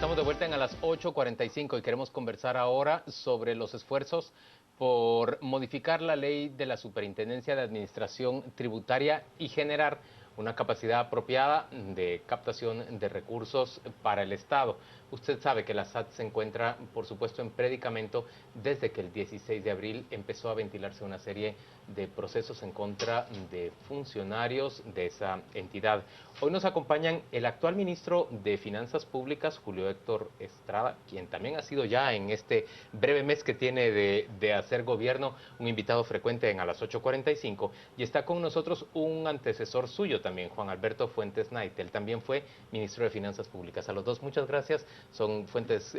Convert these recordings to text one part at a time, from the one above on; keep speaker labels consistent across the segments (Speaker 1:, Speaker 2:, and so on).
Speaker 1: Estamos de vuelta en a las 8:45 y queremos conversar ahora sobre los esfuerzos por modificar la ley de la Superintendencia de Administración Tributaria y generar una capacidad apropiada de captación de recursos para el Estado. Usted sabe que la SAT se encuentra, por supuesto, en predicamento desde que el 16 de abril empezó a ventilarse una serie de procesos en contra de funcionarios de esa entidad. Hoy nos acompañan el actual ministro de Finanzas Públicas, Julio Héctor Estrada, quien también ha sido ya en este breve mes que tiene de hacer gobierno un invitado frecuente en a las 8:45, y está con nosotros un antecesor suyo también, Juan Alberto Fuentes Knight. Él también fue ministro de Finanzas Públicas. A los dos, muchas gracias. Son fuentes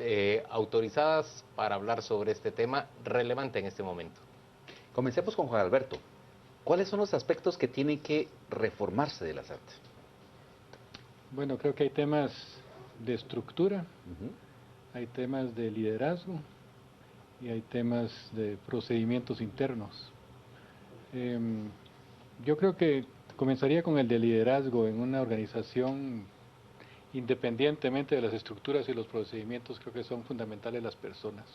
Speaker 1: autorizadas para hablar sobre este tema relevante en este momento.
Speaker 2: Comencemos con Juan Alberto. ¿Cuáles son los aspectos que tienen que reformarse de la SAT?
Speaker 3: Bueno, creo que hay temas de estructura, hay temas de liderazgo y hay temas de procedimientos internos. Yo creo que comenzaría con el de liderazgo en una organización. Independientemente de las estructuras y los procedimientos, creo que son fundamentales las personas.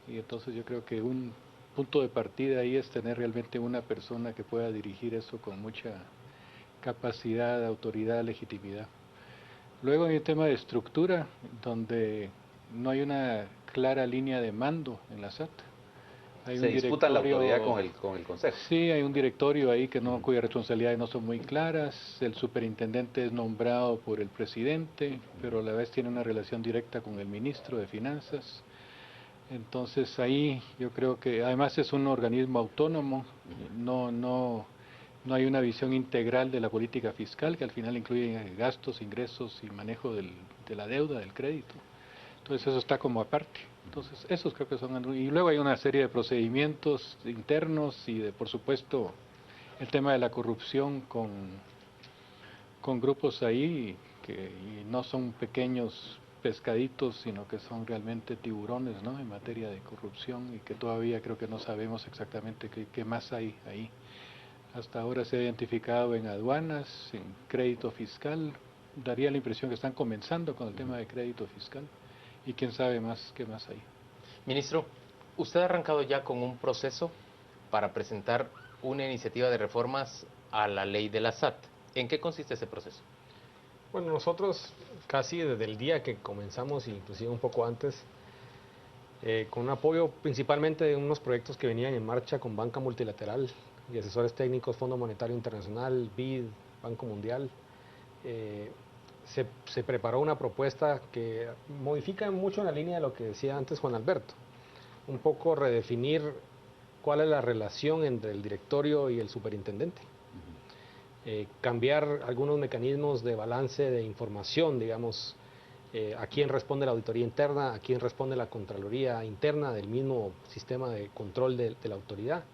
Speaker 3: Y entonces yo creo que un punto de partida ahí es tener realmente una persona que pueda dirigir eso con mucha capacidad, autoridad, legitimidad. Luego hay un tema de estructura, donde no hay una clara línea de mando en la SAT.
Speaker 2: Se disputa la autoridad con el Consejo.
Speaker 3: Sí, hay un directorio ahí cuyas responsabilidades no son muy claras. El superintendente es nombrado por el presidente, pero a la vez tiene una relación directa con el ministro de Finanzas. Entonces ahí yo creo que además es un organismo autónomo, no hay una visión integral de la política fiscal, que al final incluye gastos, ingresos y manejo de la deuda, del crédito. Entonces eso está como aparte. Entonces esos creo que son, y luego hay una serie de procedimientos internos y por supuesto el tema de la corrupción con grupos ahí que no son pequeños pescaditos, sino que son realmente tiburones, ¿no?, en materia de corrupción, y que todavía creo que no sabemos exactamente qué más hay ahí. Hasta ahora se ha identificado en aduanas, en crédito fiscal. Daría la impresión que están comenzando con el tema de crédito fiscal. Y quién sabe más qué más hay.
Speaker 1: Ministro, usted ha arrancado ya con un proceso para presentar una iniciativa de reformas a la ley de la SAT. ¿En qué consiste ese proceso?
Speaker 4: Bueno, nosotros casi desde el día que comenzamos, inclusive un poco antes, con un apoyo principalmente de unos proyectos que venían en marcha con Banca Multilateral y asesores técnicos, Fondo Monetario Internacional, BID, Banco Mundial, se preparó una propuesta que modifica mucho en la línea de lo que decía antes Juan Alberto. Un poco redefinir cuál es la relación entre el directorio y el superintendente. Cambiar algunos mecanismos de balance de información, digamos, a quién responde la auditoría interna, a quién responde la Contraloría interna del mismo sistema de control de la autoridad.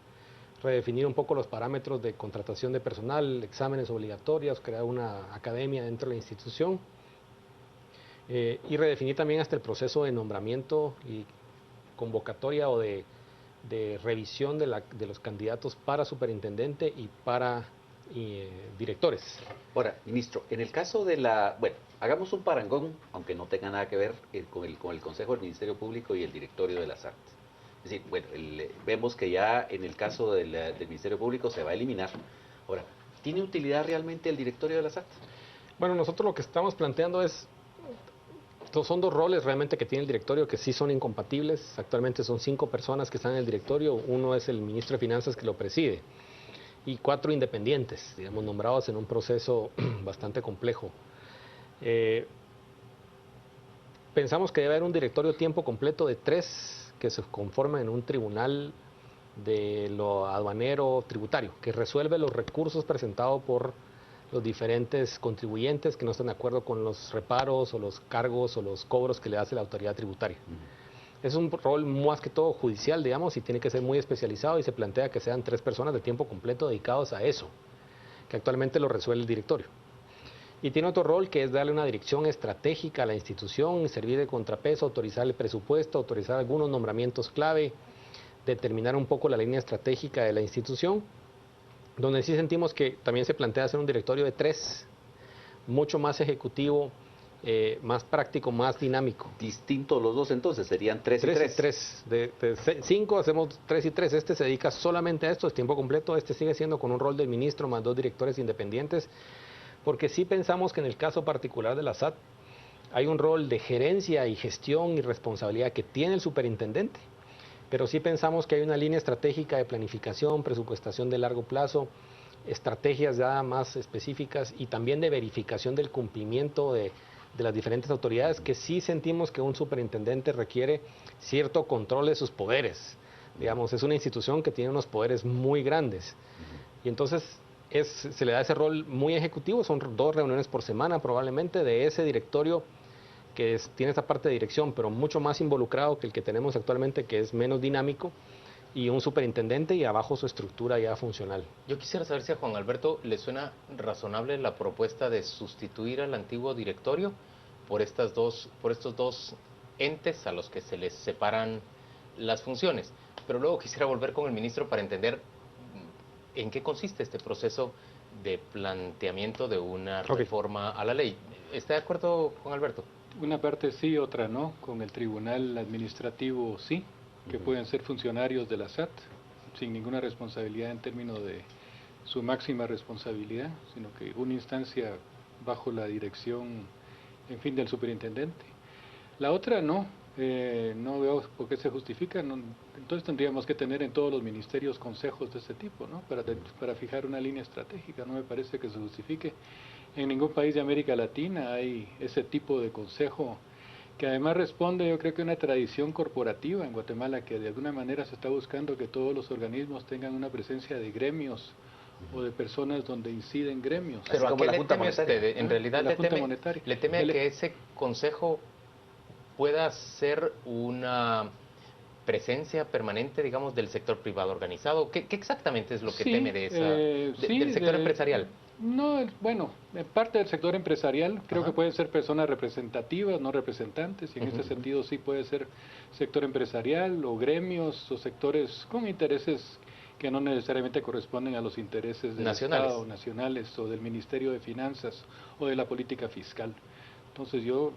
Speaker 4: Redefinir un poco los parámetros de contratación de personal, exámenes obligatorios, crear una academia dentro de la institución, y redefinir también hasta el proceso de nombramiento y convocatoria o de revisión de los candidatos para superintendente y para directores.
Speaker 2: Ahora, ministro, en el caso de bueno, hagamos un parangón, aunque no tenga nada que ver con el Consejo del Ministerio Público y el directorio de la SAT. Es decir, bueno, vemos que ya en el caso del Ministerio Público se va a eliminar. Ahora, ¿tiene utilidad realmente el directorio de la SAT?
Speaker 4: Bueno, nosotros lo que estamos planteando son dos roles realmente que tiene el directorio que sí son incompatibles. Actualmente son 5 personas que están en el directorio. Uno es el ministro de Finanzas, que lo preside, y 4 independientes, digamos, nombrados en un proceso bastante complejo. Pensamos que debe haber un directorio tiempo completo de 3 que se conforman en un tribunal de lo aduanero tributario, que resuelve los recursos presentados por los diferentes contribuyentes que no están de acuerdo con los reparos o los cargos o los cobros que le hace la autoridad tributaria. Es un rol más que todo judicial, digamos, y tiene que ser muy especializado, y se plantea que sean 3 personas de tiempo completo dedicados a eso, que actualmente lo resuelve el directorio. Y tiene otro rol, que es darle una dirección estratégica a la institución, servir de contrapeso, autorizar el presupuesto, autorizar algunos nombramientos clave, determinar un poco la línea estratégica de la institución, donde sí sentimos que también se plantea hacer un directorio de 3, mucho más ejecutivo más práctico, más dinámico.
Speaker 2: Distintos los dos entonces, serían 3 y 3.
Speaker 4: 3. De 5 hacemos 3 y 3. Este se dedica solamente a esto, es tiempo completo. Este sigue siendo con un rol del ministro más 2 directores independientes, porque sí pensamos que en el caso particular de la SAT hay un rol de gerencia y gestión y responsabilidad que tiene el superintendente, pero sí pensamos que hay una línea estratégica de planificación, presupuestación de largo plazo, estrategias ya más específicas y también de verificación del cumplimiento de las diferentes autoridades, que sí sentimos que un superintendente requiere cierto control de sus poderes. Digamos, es una institución que tiene unos poderes muy grandes. Y entonces se le da ese rol muy ejecutivo, son 2 reuniones por semana probablemente de ese directorio que tiene esa parte de dirección, pero mucho más involucrado que el que tenemos actualmente, que es menos dinámico, y un superintendente y abajo su estructura ya funcional.
Speaker 1: Yo quisiera saber si a Juan Alberto le suena razonable la propuesta de sustituir al antiguo directorio por estos dos entes a los que se les separan las funciones. Pero luego quisiera volver con el ministro para entender en qué consiste este proceso de planteamiento de una reforma a la ley. ¿Está de acuerdo, Juan Alberto?
Speaker 3: Una parte sí, otra no. Con el tribunal administrativo sí, que pueden ser funcionarios de la SAT, sin ninguna responsabilidad en términos de su máxima responsabilidad, sino que una instancia bajo la dirección, en fin, del superintendente. La otra no, no veo por qué se justifica. No, entonces tendríamos que tener en todos los ministerios consejos de este tipo, ¿no? Para fijar una línea estratégica. No me parece que se justifique. En ningún país de América Latina hay ese tipo de consejo, que además responde, yo creo, que a una tradición corporativa en Guatemala, que de alguna manera se está buscando que todos los organismos tengan una presencia de gremios o de personas donde inciden gremios.
Speaker 1: Pero
Speaker 2: como
Speaker 1: ¿a qué
Speaker 2: la
Speaker 1: le
Speaker 2: Junta
Speaker 1: teme
Speaker 2: Monetaria.
Speaker 1: usted? En realidad le teme a que ese consejo pueda ser una presencia permanente, digamos, del sector privado organizado. ¿Qué exactamente es lo que teme de del sector empresarial?
Speaker 3: No, bueno, en parte del sector empresarial creo que pueden ser personas representativas, no representantes, y en este sentido sí puede ser sector empresarial o gremios o sectores con intereses que no necesariamente corresponden a los intereses del Estado, nacionales o del Ministerio de Finanzas o de la política fiscal. Entonces yo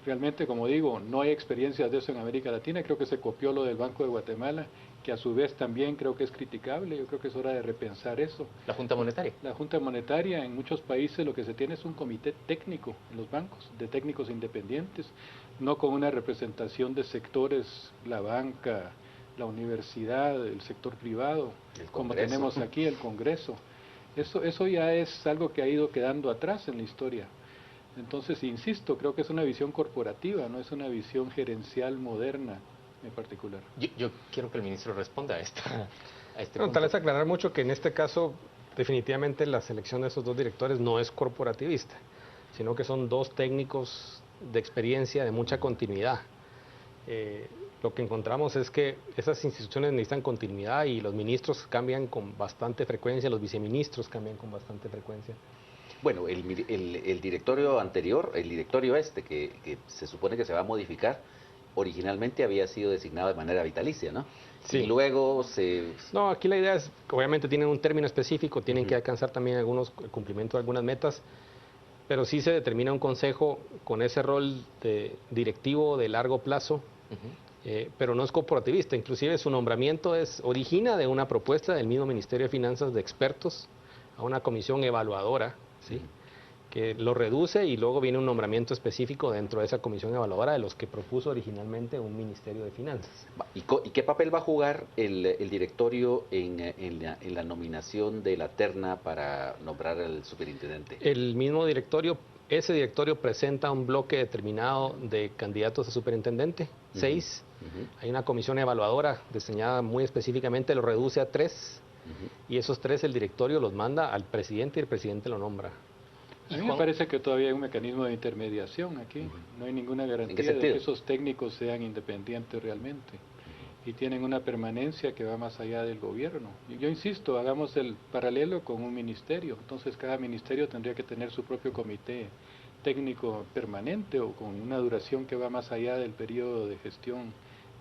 Speaker 3: realmente, como digo, no hay experiencias de eso en América Latina. Creo que se copió lo del Banco de Guatemala, que a su vez también creo que es criticable. Yo creo que es hora de repensar eso.
Speaker 1: ¿La Junta Monetaria?
Speaker 3: La Junta Monetaria, en muchos países lo que se tiene es un comité técnico en los bancos, de técnicos independientes, no con una representación de sectores, la banca, la universidad, el sector privado, como tenemos aquí el Congreso. Eso ya es algo que ha ido quedando atrás en la historia. Entonces, insisto, creo que es una visión corporativa, no es una visión gerencial moderna en particular.
Speaker 1: Yo quiero que el ministro responda a este
Speaker 4: punto. Tal vez aclarar mucho que en este caso, definitivamente la selección de esos 2 directores no es corporativista, sino que son 2 técnicos de experiencia, de mucha continuidad. Lo que encontramos es que esas instituciones necesitan continuidad y los ministros cambian con bastante frecuencia, los viceministros cambian con bastante frecuencia.
Speaker 2: Bueno, el directorio anterior, el directorio que se supone que se va a modificar, originalmente había sido designado de manera vitalicia, ¿no?
Speaker 4: Sí.
Speaker 2: Y luego
Speaker 4: No, aquí la idea es, obviamente tienen un término específico, tienen que alcanzar también el cumplimiento de algunas metas, pero sí se determina un consejo con ese rol de directivo de largo plazo, pero no es corporativista. Inclusive su nombramiento origina de una propuesta del mismo Ministerio de Finanzas de expertos a una comisión evaluadora, ¿sí? Que lo reduce y luego viene un nombramiento específico dentro de esa comisión evaluadora de los que propuso originalmente un Ministerio de Finanzas.
Speaker 2: ¿Y qué papel va a jugar el directorio en la nominación de la terna para nombrar al superintendente?
Speaker 4: El mismo directorio, ese directorio presenta un bloque determinado de candidatos a superintendente, 6. Hay una comisión evaluadora diseñada muy específicamente, lo reduce a 3. Y esos 3 el directorio los manda al presidente y el presidente lo nombra.
Speaker 3: A mí me parece que todavía hay un mecanismo de intermediación aquí. No hay ninguna garantía de que esos técnicos sean independientes realmente y tienen una permanencia que va más allá del gobierno. Yo insisto, hagamos el paralelo con un ministerio. Entonces cada ministerio tendría que tener su propio comité técnico permanente o con una duración que va más allá del periodo de gestión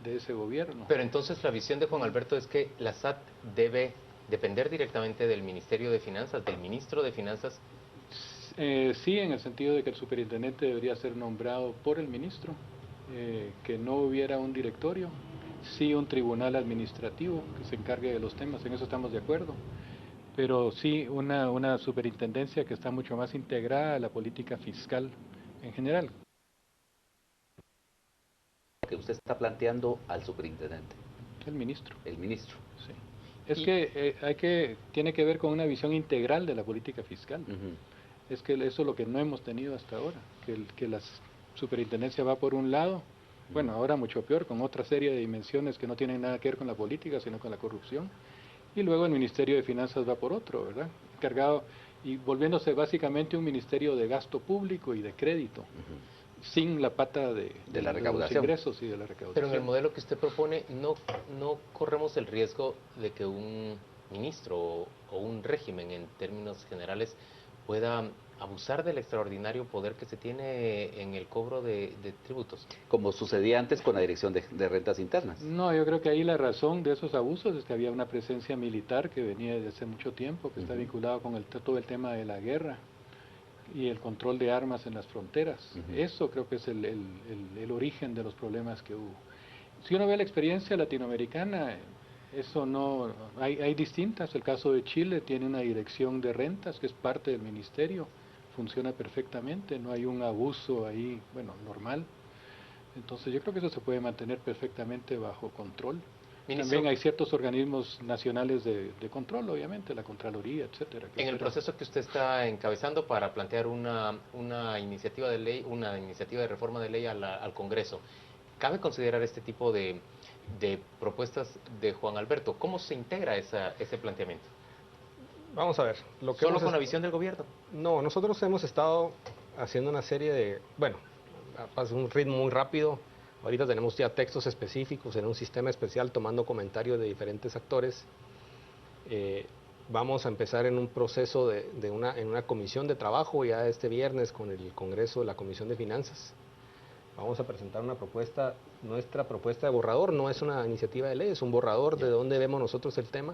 Speaker 3: de ese gobierno.
Speaker 1: Pero entonces la visión de Juan Alberto es que la SAT debe depender directamente del Ministerio de Finanzas, del ministro de Finanzas.
Speaker 3: Sí, en el sentido de que el superintendente debería ser nombrado por el ministro, que no hubiera un directorio, sí un tribunal administrativo que se encargue de los temas, en eso estamos de acuerdo, pero sí una superintendencia que está mucho más integrada a la política fiscal en general.
Speaker 2: Que usted está planteando al superintendente,
Speaker 3: El ministro,
Speaker 2: el ministro.
Speaker 3: sí. Es
Speaker 1: Y-
Speaker 3: que tiene que ver con una visión integral de la política fiscal.
Speaker 2: Ujú.
Speaker 3: Es que eso es lo que no hemos tenido hasta ahora, que la superintendencia va por un lado, bueno, ahora mucho peor, con otra serie de dimensiones que no tienen nada que ver con la política, sino con la corrupción, y luego el Ministerio de Finanzas va por otro, ¿verdad? Encargado y volviéndose básicamente un ministerio de gasto público y de crédito, sin la pata
Speaker 2: De la
Speaker 3: los
Speaker 2: recaudación.
Speaker 3: ingresos y de la recaudación.
Speaker 1: Pero en el modelo que usted propone, no corremos el riesgo de que un ministro o un régimen, en términos generales, pueda abusar del extraordinario poder que se tiene en el cobro de tributos.
Speaker 2: Como sucedía antes con la Dirección de Rentas Internas.
Speaker 3: No, yo creo que ahí la razón de esos abusos es que había una presencia militar que venía desde hace mucho tiempo, que está vinculado con todo el tema de la guerra y el control de armas en las fronteras. Eso creo que es el origen de los problemas que hubo. Si uno ve la experiencia latinoamericana, eso no, hay distintas. El caso de Chile tiene una dirección de rentas que es parte del ministerio, funciona perfectamente, no hay un abuso ahí, bueno, normal. Entonces yo creo que eso se puede mantener perfectamente bajo control.
Speaker 1: Ministro,
Speaker 3: También hay ciertos organismos nacionales de control, obviamente, la Contraloría, etcétera.
Speaker 1: en el proceso que usted está encabezando para plantear una iniciativa de ley, una iniciativa de reforma de ley al Congreso, ¿cabe considerar este tipo de propuestas de Juan Alberto? ¿Cómo se integra ese planteamiento?
Speaker 4: Vamos a ver.
Speaker 1: ¿Solo con la visión del gobierno?
Speaker 4: No, nosotros hemos estado haciendo una serie de, bueno, a un ritmo muy rápido. Ahorita tenemos ya textos específicos en un sistema especial tomando comentarios de diferentes actores. Vamos a empezar en un proceso en una comisión de trabajo ya este viernes con el Congreso de la Comisión de Finanzas. Vamos a presentar una propuesta, nuestra propuesta de borrador, no es una iniciativa de ley, es un borrador de dónde vemos nosotros el tema.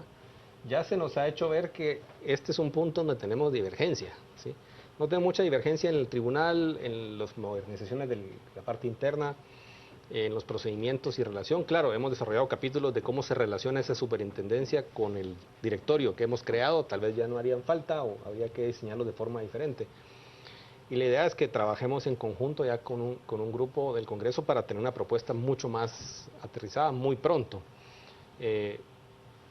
Speaker 4: Ya se nos ha hecho ver que este es un punto donde tenemos divergencia, ¿sí? No tenemos mucha divergencia en el tribunal, en las modernizaciones de la parte interna, en los procedimientos y relación. Claro, hemos desarrollado capítulos de cómo se relaciona esa superintendencia con el directorio que hemos creado, tal vez ya no harían falta o habría que diseñarlos de forma diferente. Y la idea es que trabajemos en conjunto ya con un grupo del Congreso para tener una propuesta mucho más aterrizada muy pronto.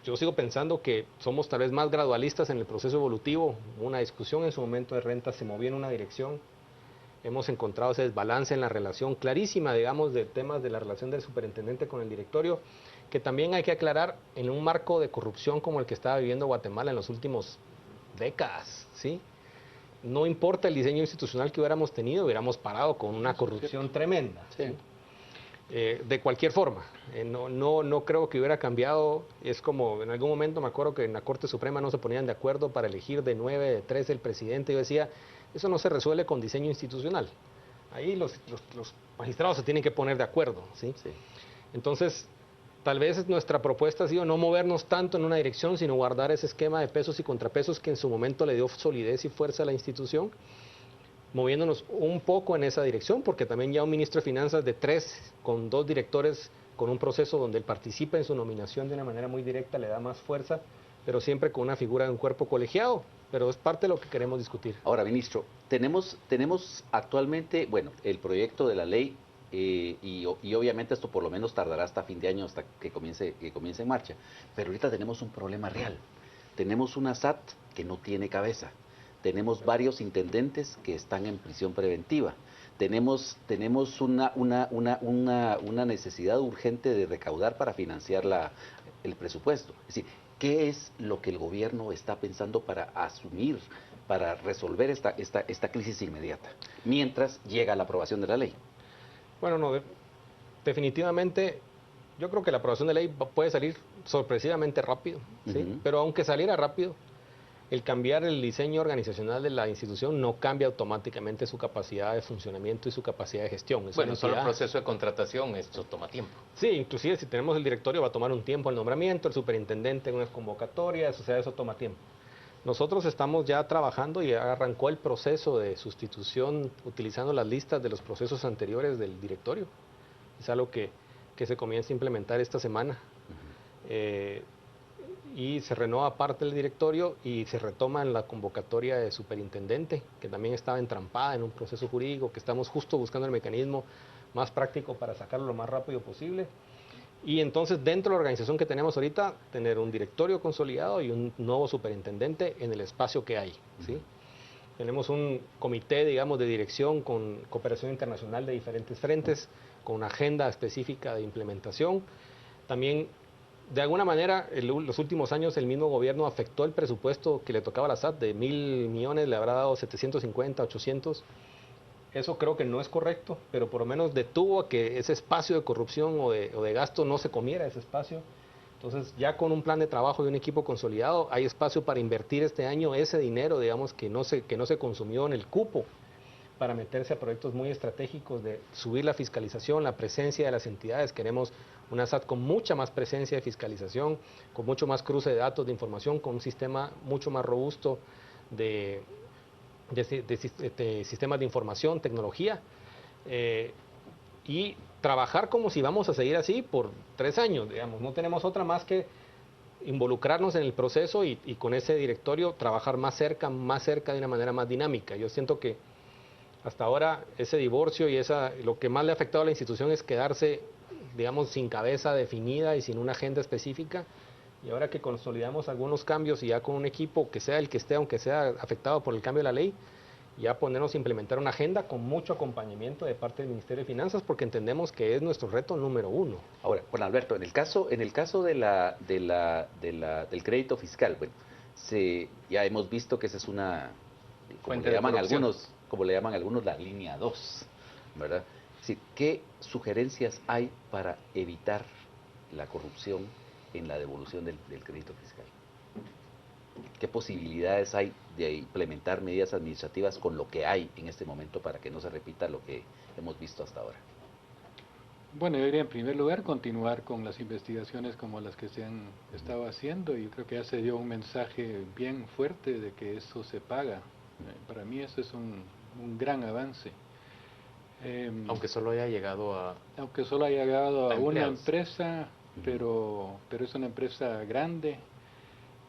Speaker 4: Yo sigo pensando que somos tal vez más gradualistas en el proceso evolutivo. Una discusión en su momento de renta se movió en una dirección. Hemos encontrado ese desbalance en la relación clarísima, digamos, de temas de la relación del superintendente con el directorio, que también hay que aclarar en un marco de corrupción como el que estaba viviendo Guatemala en los últimos décadas, ¿sí? No importa el diseño institucional que hubiéramos tenido, hubiéramos parado con una corrupción tremenda, ¿sí? De cualquier forma, no creo que hubiera cambiado. Es como en algún momento me acuerdo que en la Corte Suprema no se ponían de acuerdo para elegir de 9, de 13 el presidente. Yo decía, eso no se resuelve con diseño institucional. Ahí los magistrados se tienen que poner de acuerdo, ¿sí? Entonces, tal vez nuestra propuesta ha sido no movernos tanto en una dirección, sino guardar ese esquema de pesos y contrapesos que en su momento le dio solidez y fuerza a la institución, moviéndonos un poco en esa dirección, porque también ya un ministro de Finanzas de 3, con 2 directores, con un proceso donde él participa en su nominación de una manera muy directa, le da más fuerza, pero siempre con una figura de un cuerpo colegiado, pero es parte de lo que queremos discutir.
Speaker 2: Ahora, ministro, tenemos actualmente, bueno, el proyecto de la ley y obviamente esto por lo menos tardará hasta fin de año, hasta que comience en marcha, pero ahorita tenemos un problema real. Tenemos una SAT que no tiene cabeza. Tenemos varios intendentes que están en prisión preventiva. Tenemos una necesidad urgente de recaudar para financiar el presupuesto. Es decir, ¿qué es lo que el gobierno está pensando para asumir, para resolver esta crisis inmediata, mientras llega la aprobación de la ley?
Speaker 4: Bueno, no, definitivamente yo creo que la aprobación de ley puede salir sorpresivamente rápido, ¿sí? Pero aunque saliera rápido, el cambiar el diseño organizacional de la institución no cambia automáticamente su capacidad de funcionamiento y su capacidad de gestión.
Speaker 1: Bueno, solo el proceso de contratación, esto toma tiempo.
Speaker 4: Sí, inclusive si tenemos el directorio va a tomar un tiempo el nombramiento, el superintendente en unas convocatorias, o sea, eso toma tiempo. Nosotros estamos ya trabajando y ya arrancó el proceso de sustitución utilizando las listas de los procesos anteriores del directorio. Es algo que se comienza a implementar esta semana. Y se renueva parte del directorio y se retoma en la convocatoria de superintendente, que también estaba entrampada en un proceso jurídico, que estamos justo buscando el mecanismo más práctico para sacarlo lo más rápido posible. Y entonces, dentro de la organización que tenemos ahorita, tener un directorio consolidado y un nuevo superintendente en el espacio que hay, ¿sí? Tenemos un comité, digamos, de dirección con cooperación internacional de diferentes frentes, con una agenda específica de implementación. También, de alguna manera, en los últimos años el mismo gobierno afectó el presupuesto que le tocaba a la SAT, de 1.000 millones, le habrá dado 750, 800. Eso creo que no es correcto, pero por lo menos detuvo a que ese espacio de corrupción o de gasto no se comiera ese espacio. Entonces, ya con un plan de trabajo de un equipo consolidado, hay espacio para invertir este año ese dinero, digamos, que no se consumió en el cupo, para meterse a proyectos muy estratégicos de subir la fiscalización, la presencia de las entidades. Queremos una SAT con mucha más presencia de fiscalización, con mucho más cruce de datos, de información, con un sistema mucho más robusto de sistemas de información, tecnología, y trabajar como si vamos a seguir así por 3 años, digamos. No tenemos otra más que involucrarnos en el proceso y con ese directorio trabajar más cerca de una manera más dinámica. Yo siento que hasta ahora ese divorcio y lo que más le ha afectado a la institución es quedarse, digamos, sin cabeza definida y sin una agenda específica. Y ahora que consolidamos algunos cambios y ya con un equipo que sea el que esté, aunque sea afectado por el cambio de la ley, ya ponernos a implementar una agenda con mucho acompañamiento de parte del Ministerio de Finanzas, porque entendemos que es nuestro reto número 1.
Speaker 2: Ahora, Juan Alberto, en el caso del crédito fiscal, bueno, ya hemos visto que esa es una,
Speaker 1: fuente de corrupción,
Speaker 2: como le llaman algunos, la línea 2, ¿verdad? Es decir, ¿qué sugerencias hay para evitar la corrupción en la devolución del crédito fiscal? ¿Qué posibilidades hay de implementar medidas administrativas con lo que hay en este momento para que no se repita lo que hemos visto hasta ahora?
Speaker 3: Bueno, yo diría en primer lugar continuar con las investigaciones como las que se han estado haciendo, y yo creo que ya se dio un mensaje bien fuerte de que eso se paga. Para mí eso es un gran avance.
Speaker 1: aunque solo haya llegado a
Speaker 3: a una
Speaker 1: empleados.
Speaker 3: empresa, pero es una empresa grande.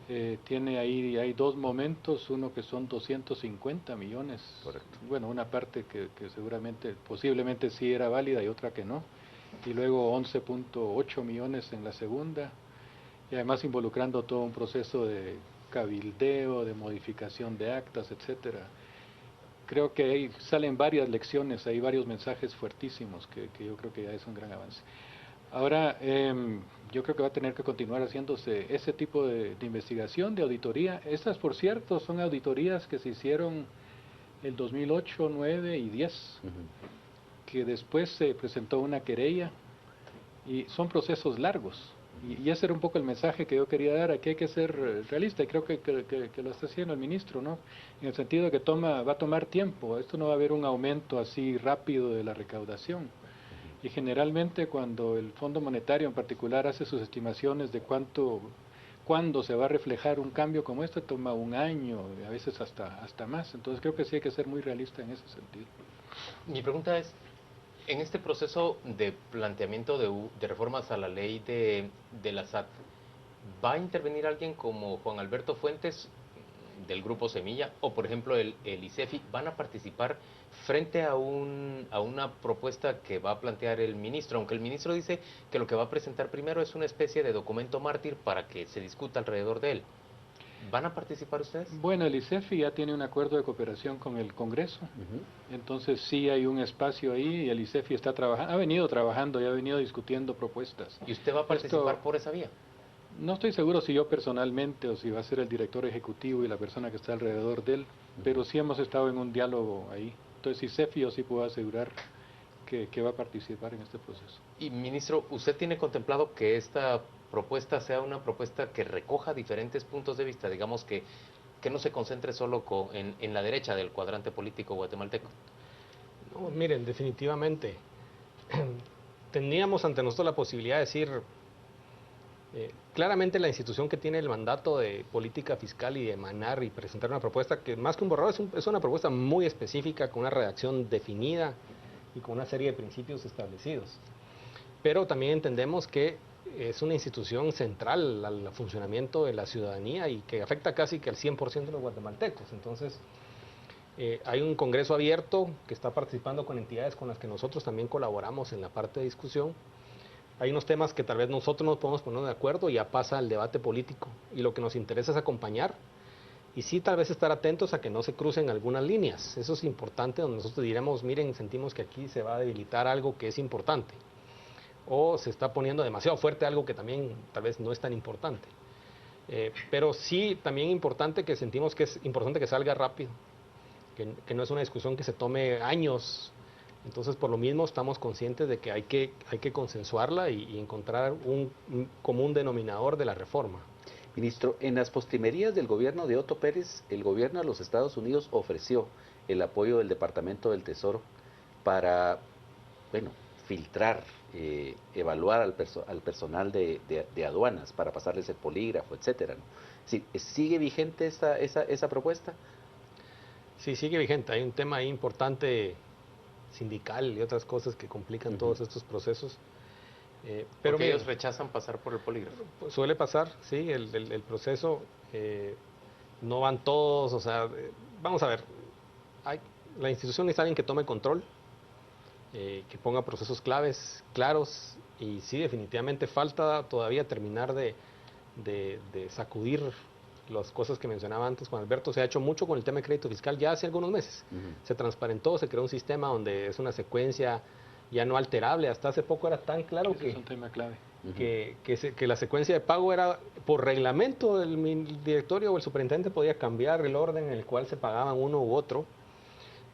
Speaker 3: Hay 2 momentos, uno que son 250 millones.
Speaker 2: Correcto.
Speaker 3: Bueno, una parte que posiblemente sí era válida y otra que no. Y luego 11.8 millones en la segunda. Y además involucrando todo un proceso de cabildeo, de modificación de actas, etcétera. Creo que ahí salen varias lecciones, hay varios mensajes fuertísimos que yo creo que ya es un gran avance. Ahora, yo creo que va a tener que continuar haciéndose ese tipo de investigación, de auditoría. Estas, por cierto, son auditorías que se hicieron el 2008, 9 y 10, que después se presentó una querella, y son procesos largos. Y ese era un poco el mensaje que yo quería dar. Aquí hay que ser realista, y creo que lo está haciendo el ministro, ¿no? En el sentido de que va a tomar tiempo. Esto no va a haber un aumento así rápido de la recaudación. Y generalmente cuando el Fondo Monetario en particular hace sus estimaciones de cuándo se va a reflejar un cambio como este, toma un año, a veces hasta más. Entonces creo que sí hay que ser muy realista en ese sentido.
Speaker 1: Mi pregunta es, en este proceso de planteamiento de reformas a la ley de la SAT, ¿va a intervenir alguien como Juan Alberto Fuentes del Grupo Semilla o, por ejemplo, el ICEFI? ¿Van a participar frente a una propuesta que va a plantear el ministro? Aunque el ministro dice que lo que va a presentar primero es una especie de documento mártir para que se discuta alrededor de él. ¿Van a participar ustedes?
Speaker 3: Bueno, el ICEFI ya tiene un acuerdo de cooperación con el Congreso, entonces sí hay un espacio ahí, y el ICEFI ha venido trabajando y ha venido discutiendo propuestas.
Speaker 1: ¿Y usted va a participar por esa vía?
Speaker 3: No estoy seguro si yo personalmente o si va a ser el director ejecutivo y la persona que está alrededor de él, pero sí hemos estado en un diálogo ahí. Entonces, ICEFI yo sí puedo asegurar que va a participar en este proceso.
Speaker 1: Y, ministro, ¿usted tiene contemplado que esta propuesta sea una propuesta que recoja diferentes puntos de vista? Digamos que no se concentre solo en la derecha del cuadrante político guatemalteco.
Speaker 4: No, miren, definitivamente tendríamos ante nosotros la posibilidad de decir, Claramente la institución que tiene el mandato de política fiscal y de emanar y presentar una propuesta que más que un borrador es una propuesta muy específica, con una redacción definida y con una serie de principios establecidos. Pero también entendemos que es una institución central al funcionamiento de la ciudadanía y que afecta casi que al 100% de los guatemaltecos. Entonces, hay un congreso abierto que está participando con entidades con las que nosotros también colaboramos en la parte de discusión. Hay unos temas que tal vez nosotros no podemos poner de acuerdo y ya pasa al debate político. Y lo que nos interesa es acompañar y sí tal vez estar atentos a que no se crucen algunas líneas. Eso es importante, donde nosotros diremos, miren, sentimos que aquí se va a debilitar algo que es importante. O se está poniendo demasiado fuerte algo que también tal vez no es tan importante. Pero sí también importante que sentimos que es importante que salga rápido, que no es una discusión que se tome años. Entonces, por lo mismo, estamos conscientes de que hay que consensuarla y encontrar un común denominador de la reforma.
Speaker 2: Ministro, en las postrimerías del gobierno de Otto Pérez, el gobierno de los Estados Unidos ofreció el apoyo del Departamento del Tesoro para, bueno, filtrar, evaluar al personal de aduanas para pasarles el polígrafo, etcétera, ¿no? Sí, ¿sigue vigente esa propuesta?
Speaker 4: Sí, sigue vigente. Hay un tema ahí importante sindical y otras cosas que complican todos estos procesos.
Speaker 1: Pero ellos rechazan pasar por el polígrafo.
Speaker 4: Pues suele pasar, sí, el proceso, no van todos, o sea, vamos a ver, la institución necesita alguien que tome control, que ponga procesos claros, y sí, definitivamente falta todavía terminar de sacudir las cosas que mencionaba antes Juan Alberto. Se ha hecho mucho con el tema de crédito fiscal ya hace algunos meses. Se transparentó, se creó un sistema donde es una secuencia ya no alterable. Hasta hace poco era tan claro
Speaker 3: Ese es un tema clave.
Speaker 4: que la secuencia de pago era por reglamento, el directorio o el superintendente podía cambiar el orden en el cual se pagaban uno u otro.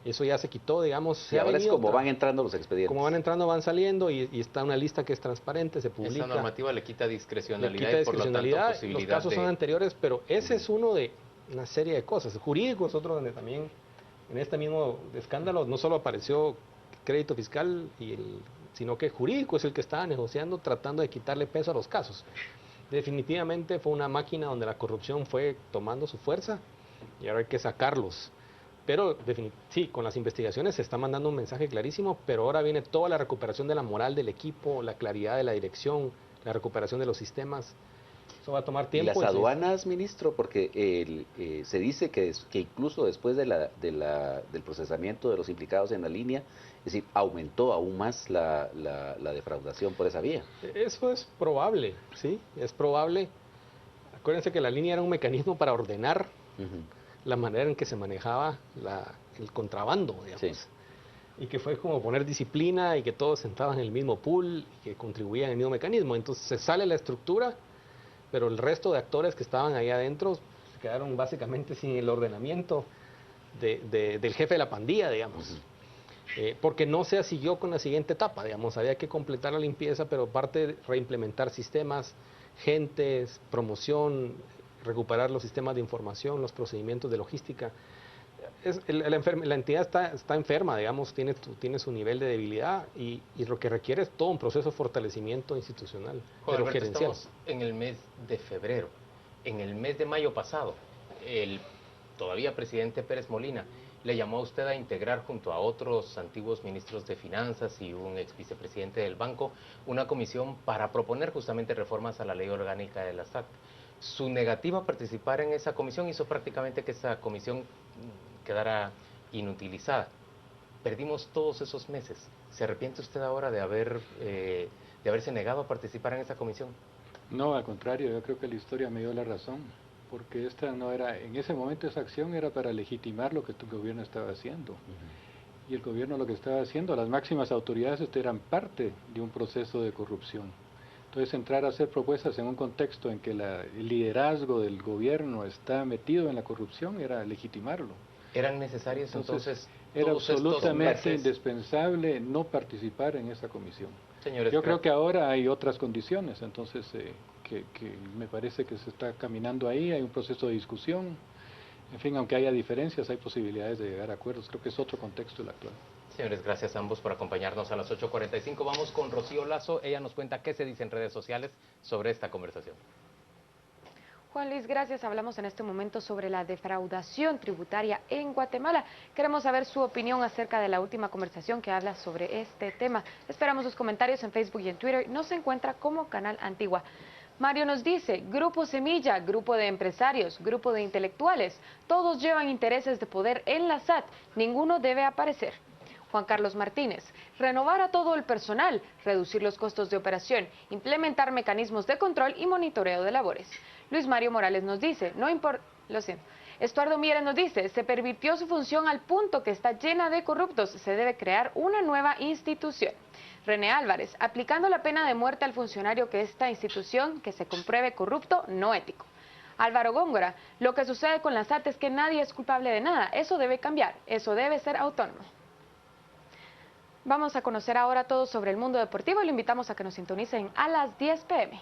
Speaker 4: Eso ya se quitó, digamos.
Speaker 2: Y ahora es como van entrando los expedientes.
Speaker 4: Como van entrando, van saliendo y está una lista que es transparente, se publica.
Speaker 1: Esa normativa le quita discrecionalidad,
Speaker 4: le quita discrecionalidad,
Speaker 1: y por lo tanto posibilidad.
Speaker 4: Los casos son anteriores, pero ese es uno de una serie de cosas. Jurídico es otro donde también en este mismo escándalo no solo apareció crédito fiscal, sino que jurídico es el que estaba negociando, tratando de quitarle peso a los casos. Definitivamente fue una máquina donde la corrupción fue tomando su fuerza y ahora hay que sacarlos. Pero sí, con las investigaciones se está mandando un mensaje clarísimo, pero ahora viene toda la recuperación de la moral del equipo, la claridad de la dirección, la recuperación de los sistemas. Eso va a tomar tiempo.
Speaker 2: ¿Y las aduanas, ministro? Porque se dice que incluso después del procesamiento de los implicados en la línea, es decir, aumentó aún más la defraudación por esa vía.
Speaker 4: Eso es probable, sí, es probable. Acuérdense que la línea era un mecanismo para ordenar la manera en que se manejaba el contrabando, digamos. Sí. Y que fue como poner disciplina y que todos entraban en el mismo pool y que contribuían en el mismo mecanismo. Entonces se sale la estructura, pero el resto de actores que estaban ahí adentro quedaron básicamente sin el ordenamiento del jefe de la pandilla, digamos. Porque no se siguió con la siguiente etapa, digamos. Había que completar la limpieza, pero aparte de reimplementar sistemas, gentes, promoción, recuperar los sistemas de información, los procedimientos de logística. La entidad está enferma, digamos, tiene su nivel de debilidad y lo que requiere es todo un proceso de fortalecimiento institucional, pero gerencial.
Speaker 1: Estamos en el mes de febrero. En el mes de mayo pasado, el todavía presidente Pérez Molina le llamó a usted a integrar junto a otros antiguos ministros de Finanzas y un ex vicepresidente del banco una comisión para proponer justamente reformas a la ley orgánica de la SAT. Su negativa a participar en esa comisión hizo prácticamente que esa comisión quedara inutilizada. Perdimos todos esos meses. ¿Se arrepiente usted ahora de haberse negado a participar en esa comisión?
Speaker 3: No, al contrario, yo creo que la historia me dio la razón, porque esta no era, en ese momento esa acción era para legitimar lo que el gobierno estaba haciendo. Y el gobierno lo que estaba haciendo, las máximas autoridades eran parte de un proceso de corrupción. Entonces, entrar a hacer propuestas en un contexto en que el liderazgo del gobierno está metido en la corrupción era legitimarlo.
Speaker 1: ¿Eran necesarios entonces
Speaker 3: era absolutamente indispensable no participar en esa comisión?
Speaker 1: Señores,
Speaker 3: yo creo que ahora hay otras condiciones, entonces que me parece que se está caminando ahí, hay un proceso de discusión. En fin, aunque haya diferencias, hay posibilidades de llegar a acuerdos. Creo que es otro contexto el actual.
Speaker 1: Señores, gracias a ambos por acompañarnos a las 8:45. Vamos con Rocío Lazo. Ella nos cuenta qué se dice en redes sociales sobre esta conversación.
Speaker 5: Juan Luis, gracias. Hablamos en este momento sobre la defraudación tributaria en Guatemala. Queremos saber su opinión acerca de la última conversación que habla sobre este tema. Esperamos sus comentarios en Facebook y en Twitter. Nos encuentra como Canal Antigua. Mario nos dice, Grupo Semilla, grupo de empresarios, grupo de intelectuales, todos llevan intereses de poder en la SAT, ninguno debe aparecer. Juan Carlos Martínez, renovar a todo el personal, reducir los costos de operación, implementar mecanismos de control y monitoreo de labores. Luis Mario Morales nos dice, no importa, lo siento. Estuardo Mieres nos dice, se pervirtió su función al punto que está llena de corruptos, se debe crear una nueva institución. René Álvarez, aplicando la pena de muerte al funcionario que esta institución que se compruebe corrupto, no ético. Álvaro Góngora, lo que sucede con la SAT es que nadie es culpable de nada, eso debe cambiar, eso debe ser autónomo. Vamos a conocer ahora todo sobre el mundo deportivo y le invitamos a que nos sintonicen a las 10 p.m.